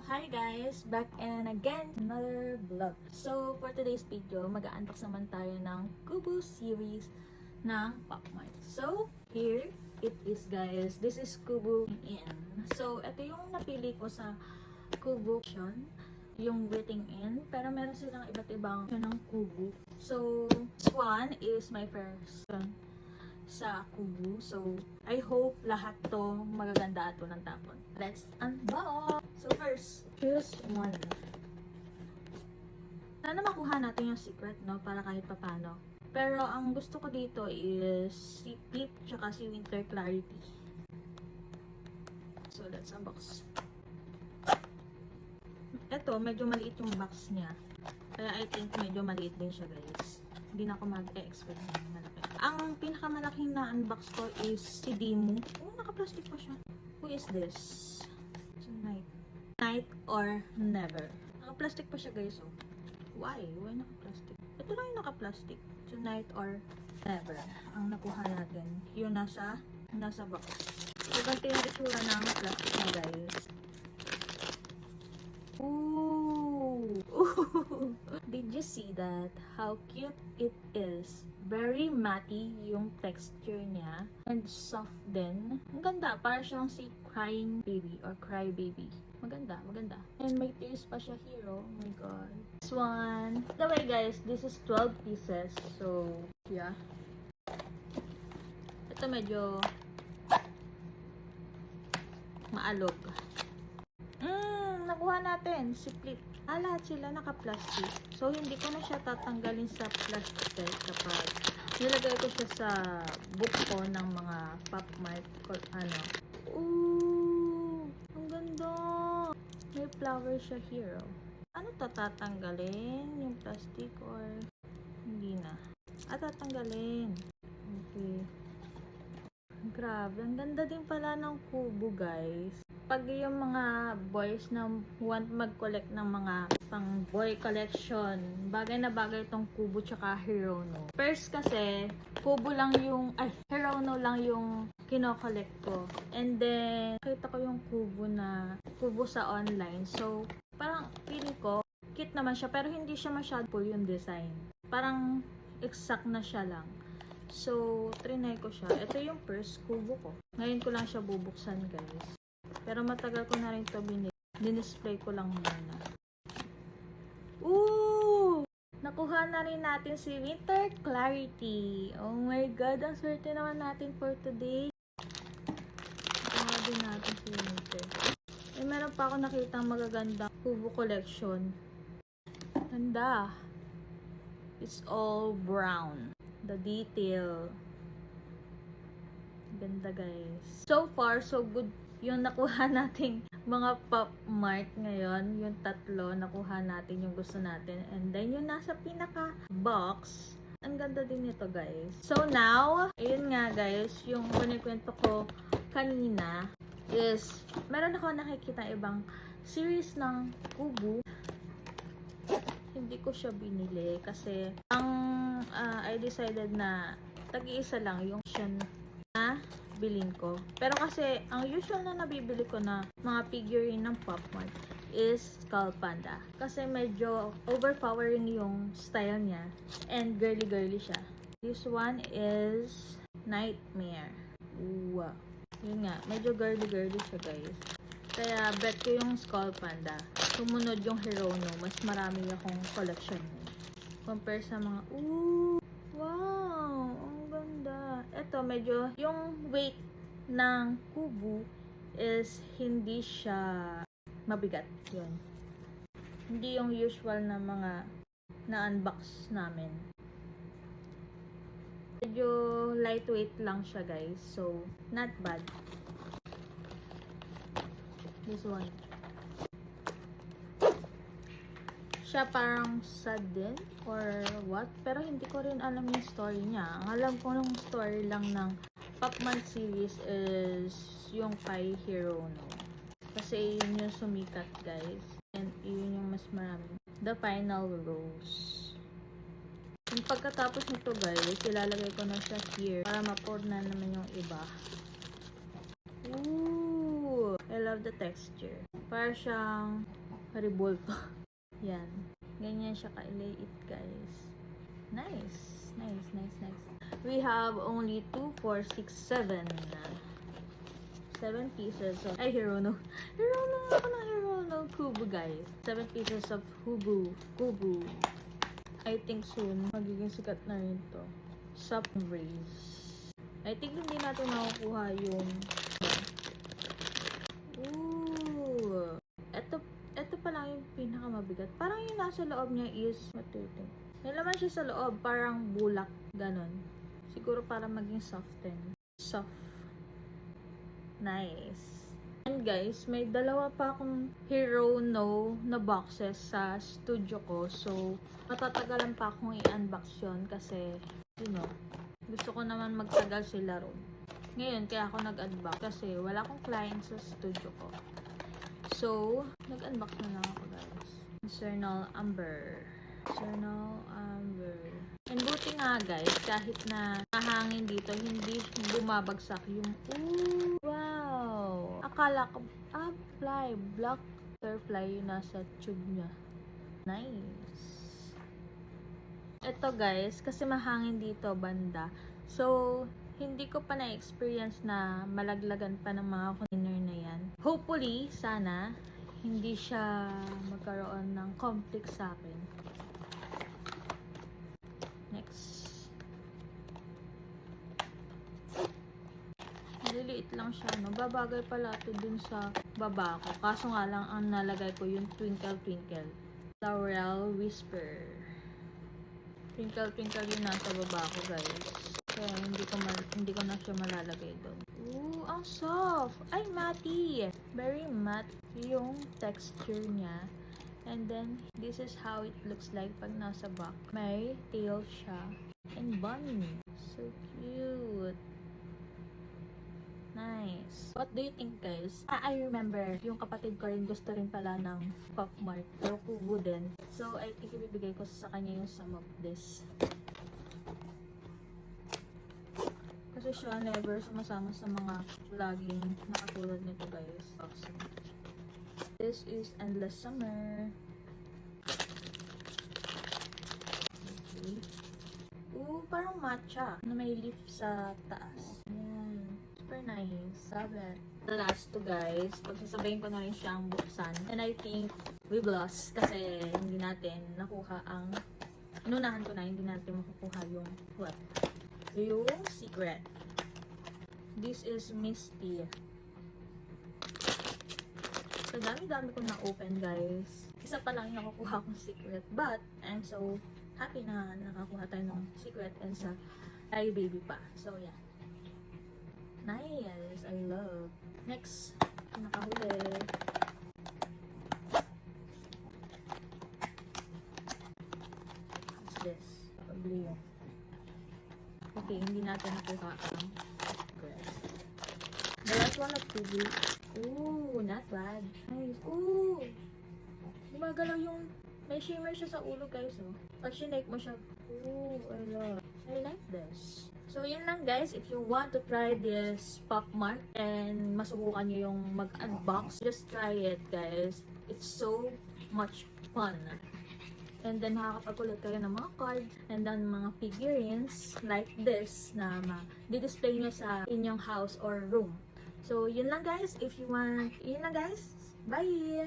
hi guys! Back and again, another vlog. So, for today's video, mag-unbox naman tayo ng Kubo series ng Pop-Mart. So, here it is guys. This is Kubo In. So, ito yung napili ko sa Kubo yung waiting in. Pero meron silang iba't ibang ng Kubo. So, this one is my first sa Kubo. So, I hope lahat to magaganda at walang tapon. Let's unbox! So, first, here's one. Sana makuha natin yung secret, no? Para kahit papano. Pero, ang gusto ko dito is si Peep tsaka si Winter Clarity. So, let's unbox. Ito, medyo maliit yung box niya. Kaya I think medyo maliit din siya, guys. Hindi na ako mag-expect ng malaki. Ang pinakamalaking na-unbox ko is si Dimu. Oh, naka-plastic pa siya. Who is this? Tonight. Night or never. Naka-plastic pa siya, guys. Oh. Why? Why naka-plastic? Ito lang yung naka-plastic. Tonight or never. Ang nakuha natin. Yung nasa box. So, ganito yung itsura ng plastic na, guys. Ooh! Ooh! Did you see that? How cute it is. Very matty yung texture niya. And soft din. Ang ganda. Para siyang si Crying Baby or Cry Baby. Maganda, maganda. And may tears pa siya here. Oh my god. This one. By the way guys, this is 12 pieces. So, yeah. Ito medyo maalog. Nakuha natin si Flip. Lahat sila naka-plastic. So, hindi ko na siya tatanggalin sa plastic kapag nilagay ko siya sa book ko ng mga Pop-Mart ano. Ooh! Ang ganda! May flower siya here. Oh. Ano to tatanggalin? Yung plastic or hindi na? Tatanggalin. Okay. Grabe. Ang ganda din pala ng kubo, guys. Pag yung mga boys na want mag-collect ng mga pang boy collection, bagay na bagay itong Kubo tsaka Hirono. First kasi, Kubo lang yung, Hirono lang yung kino-collect ko. And then, nakita ko yung Kubo sa online. So, parang feeling ko, cute naman siya, pero hindi siya masyado full yung design. Parang exact na siya lang. So, trinay ko siya. Ito yung first Kubo ko. Ngayon ko lang siya bubuksan, guys. Pero matagal ko na rin ito dinisplay ko lang muna. Ooh! Nakuha na rin natin si Winter Clarity. Oh my god, ang swerte naman natin for today. Nakuha din natin si Winter. Meron pa ako nakitang magagandang Kubo collection. Ganda. It's all brown. The detail. Ganda guys. So far, so good yung nakuha nating mga Pop-Mart ngayon. Yung tatlo, nakuha natin yung gusto natin. And then, yung nasa pinaka-box, ang ganda din nito guys. So now, ayun nga guys, yung kunikwento ko kanina is, meron ako nakikita ibang series ng Kubo. Hindi ko siya binili kasi I decided na tag-iisa lang yung siya na bilhin ko. Pero kasi, ang usual na nabibili ko na mga figurine ng Pop-Mart is Skull Panda. Kasi medyo overpowering yung style niya. And girly-girly siya. This one is Nightmare. Wow. Yun nga, medyo girly-girly siya guys. Kaya bet ko yung Skull Panda. Sumunod yung Hirono. Mas marami akong collection mo. Compare sa mga, wow! Ang ganda. Ito, medyo, yung weight ng Kubo is hindi siya mabigat. Yun. Hindi yung usual na mga na-unbox namin. Medyo lightweight lang siya, guys. So, not bad. This one. Siya parang sad din or what, pero hindi ko rin alam yung story niya. Ang alam ko ng story lang ng Pop-Mart series is yung kay Hirono. Kasi yun yung sumikat guys. And yun yung mas marami. The Final Rose. Yung pagkatapos nito guys, ilalagay ko na siya here para ma-pour na naman yung iba. Ooh! I love the texture. Para siyang Haribolto. Yan. Ganyan siya ka-liit, guys. Nice. Nice, nice, nice. We have only 2, 4, 6, 7. 7 pieces of Hirono. Hirono ako ng Hirono Kubu, guys. 7 pieces of Kubu. I think soon magiging sikat na rin to. Sunrays. I think hindi natin makukuha yung ooh. Ito pa lang yung pinakamabigat. Parang yung nasa loob niya is what do you think? May laman siya sa loob, parang bulak, ganon. Siguro para maging soften. Soft. Nice. And guys, may dalawa pa akong Hirono na boxes sa studio ko. So, matatagalan pa akong i-unbox yun kasi, you know, gusto ko naman magtagal sila ron. Ngayon, kaya ako nag-unbox kasi wala akong client sa studio ko. So, nag-unbox na lang ako, guys. Eternal Amber. And buti nga, guys, kahit na nahangin dito, hindi bumabagsak yung ooh, wow! Akala ko, black butterfly yung nasa tube niya. Nice! Ito, guys, kasi mahangin dito banda. So, hindi ko pa na-experience na malaglagan pa ng mga container na yan. Hopefully, sana, hindi siya magkaroon ng conflict sa akin. Next. Maliliit lang siya, no? Babagay pala ito dun sa baba ko. Kaso nga lang, ang nalagay ko yung Twinkle Twinkle. Laurel Whisper. Twinkle Twinkle yung nasa baba ko, guys. Kaya hindi ko na siya malalagay doon. Ooh, ang soft! Ay, matte! Very matte yung texture niya. And then, this is how it looks like pag nasa box. May tail siya. And bunny. So cute. Nice. What do you think, guys? I remember, yung kapatid ko rin gusto rin pala ng Pop Mart. Pero Kubo din. So, I think ibibigay ko sa kanya yung some of this. Kasi siya never sumasama sa mga vlogging na katulad nito, guys. Awesome. This is Endless Summer. Okay. Ooh, parang matcha na may leaf sa taas. Ayan. Super nice. Love it. The last two, guys. Pagsasabayin ko na rin siyang buksan. And I think we lost kasi hindi natin nakuha ang inunahan ko na, hindi natin makukuha yung what? Yung secret. This is Misty. So, dami-dami ko na-open, guys. Isa pa lang yung nakukuha kong secret. But, I'm so happy na nakakuha tayo ng secret and sa ay baby pa. So, yeah. Nice. I love. Next. Nakahuli. What's this? Probably yun. Okay, hindi natin nakuha ang secret. The last one of TV. Ooh, not bad. Nice. Ooh! Gumagalaw yung may shimmer siya sa ulo, guys, oh. Pag sinake mo siya, ooh, I like this. So, yun lang, guys. If you want to try this Pop Mart and masubukan nyo yung mag-unbox, just try it, guys. It's so much fun. And then, makakapagkulat kayo ng mga cards and then mga figurines like this na di-display nyo sa inyong house or room. So, yun lang, guys. If you want, yun lang, guys. Bye!